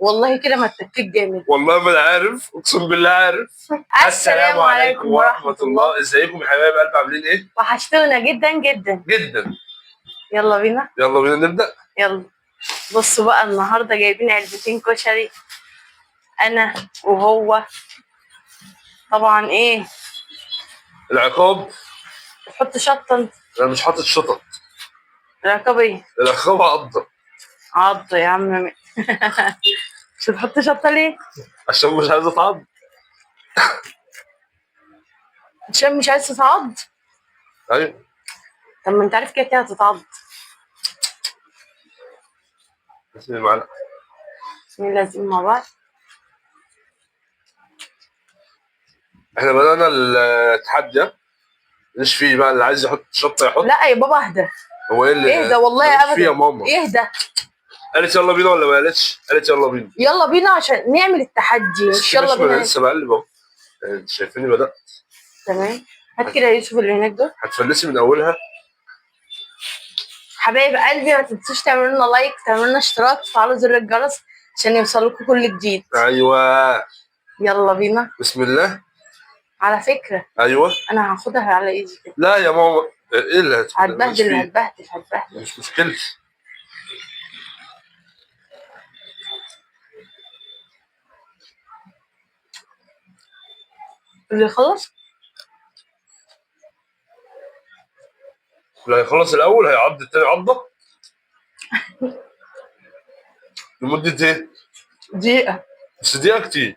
والله كده ما اتكيت جامد. والله ما انا عارف، اقسم بالله عارف. السلام عليكم ورحمة الله. ازيكم يا حبايب قلب، عاملين ايه؟ وحشتونا جدا جدا جدا. يلا بينا يلا بينا نبدا. يلا. بصوا بقى النهارده جايبين علبتين كشري انا وهو. طبعا ايه العقاب. تحط شطه انت؟ انا مش حاطط شطط. العقاب ايه؟ العقاب عضه. عض يا عم. مش تحط شطه ليه؟ عشان مش عايز اتعض. عشان مش عايز تتعض. ايوه. طب ما انت عارف كده كده هتتعض. بسم الله معلقه. بسم الله لازم مع بعض. احنا بدأنا التحدي ده، مش فيه بقى اللي عايز يحط شطه يحط. لا يا بابا اهدى. هو ايه اللي اهدى والله مش ابدا. فيه يا ماما. اهدى. قالت يلا بينا ولا ما قالتش؟ قالت يلا بينا. يلا بينا عشان نعمل التحدي، مش يلا بينا. بينا. انا لسه بقلب اهو. انت شايفيني بدأت. تمام. هات كده يا يوسف اللي هناك دول. هتفلسي من اولها. حبايب قلبي ما تنسوش تعملوا لنا لايك، تعملوا لنا اشتراك، تفعلوا زر الجرس عشان يوصلكوا كل جديد. ايوه. يلا بينا. بسم الله. على فكرة ايوه. انا هاخدها على ايدي كده. لا يا ماما، ايه اللي هتبهدل. مش مشكلتي. اللي يخلص اللي هيخلص الاول هيعض التاني عضه. لمده ايه؟ دقيقة. بس دقيقه كتير.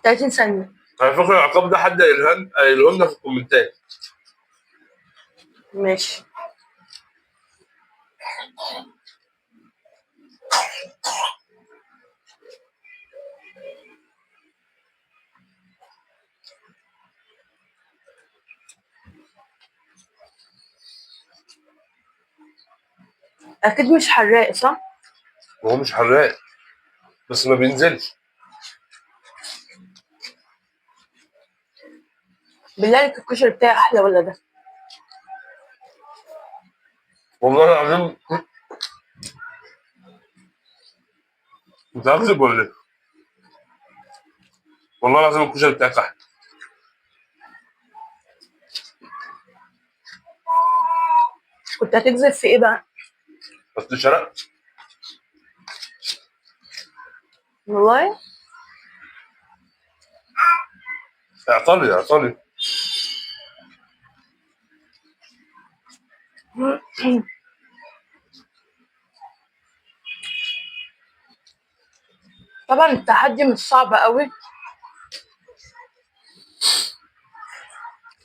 30 ثانية. على فكره العقاب ده حد قايله لنا في الكومنتات. ماشي. اكيد مش حراق صح؟ وهو مش حراق بس ما بينزلش. بالله عليك الكشري بتاعي احلى ولا ده؟ والله العظيم. انت هتكذب ولا ايه؟ والله العظيم الكشري بتاعك احلى. كنت هتكذب في ايه بقى؟ بس شرقت. والله اعطالي اعطالي. طبعا التحدي مش صعب قوي.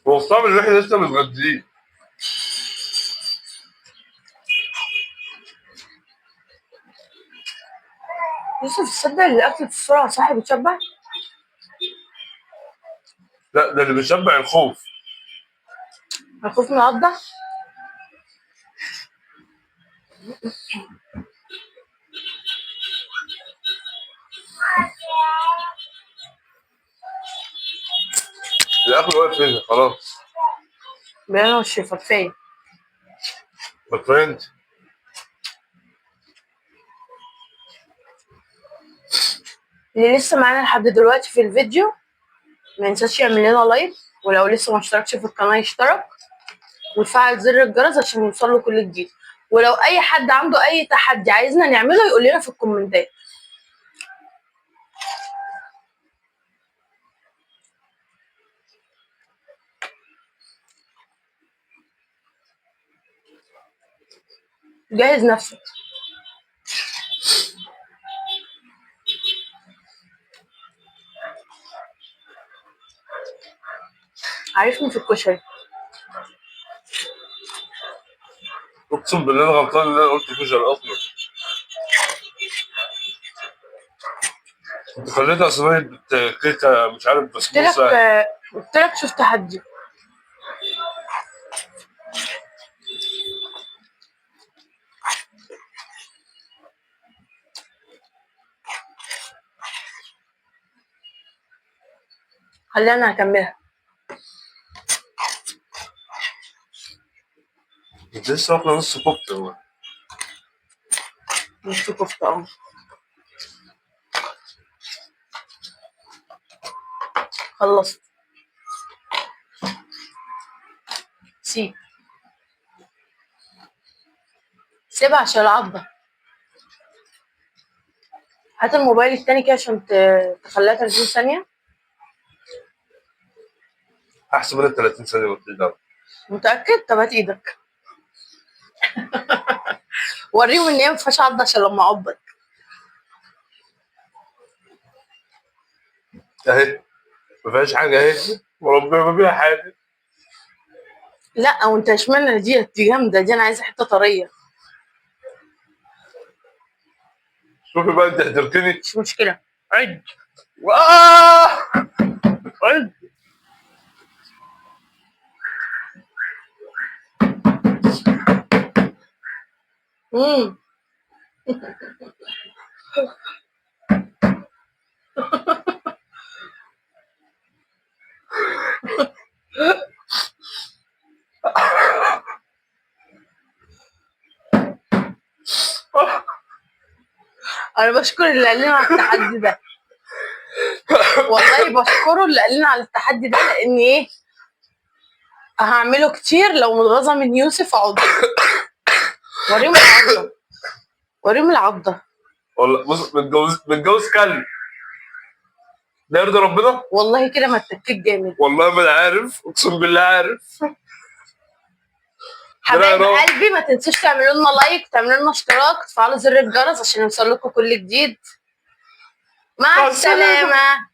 هو الصعب ان احنا لسه متغديين. يوسف تصدق الاكل بسرعة صح بتشبع؟ لا ده اللي بيشبع الخوف. الخوف من العضة. الاكل واقف هنا خلاص. بيانا والشفا كفاية. فاكرين. اللي لسه معانا لحد دلوقتي في الفيديو ما ينساش يعمل لنا لايك، ولو لسه ما اشتركش في القناة يشترك ويفعل زر الجرس عشان يوصله كل جديد. ولو اي حد عنده اي تحدي عايزنا نعمله يقول لنا في الكومنتات. جهز نفسك. عارفني في الكشري. اقسم بالله انا غلطان ان انا قلت كشري اصلا. انت خليتها صينيه كيكه مش عارف بسبوسه. قلت لك شوف تحدي. خلينا هكملها. انت لسه واكله نص كفته. مش كفته اهو. خلصت. سيبها عشان العضة. هات الموبايل التاني كده عشان تخليها 30 ثانية. احسن من ال 30 ثانيه ما فيش دعوه. متأكد؟ طب هات ايدك. وريهم ان هي مفيهاش عضة عشان لما اعضك. اهي ما فيهاش حاجه اهي، وربنا ما فيها حاجه. لا وانت اشمعنى دي جامدة، دي انا عايزة حتة طرية. شوفي بقى انت حضرتني. مش مشكلة. عد. عد. انا بشكر اللي قال لنا على التحدي ده. والله بشكره اللي قال لنا على التحدي ده، لان ايه هعمله كتير لو متغاظه من يوسف اقعد. وريهم العضه، وريهم العضه. والله بص، متجوز كلب ده يرضي ربنا؟ والله كده ما اتكيت جامد. والله ما انا عارف، اقسم بالله عارف. حبايب قلبي ما تنسوش تعملوا لنا لايك، تعملوا لنا اشتراك، تفعلوا زر الجرس عشان يوصل لكم كل جديد. مع السلامه.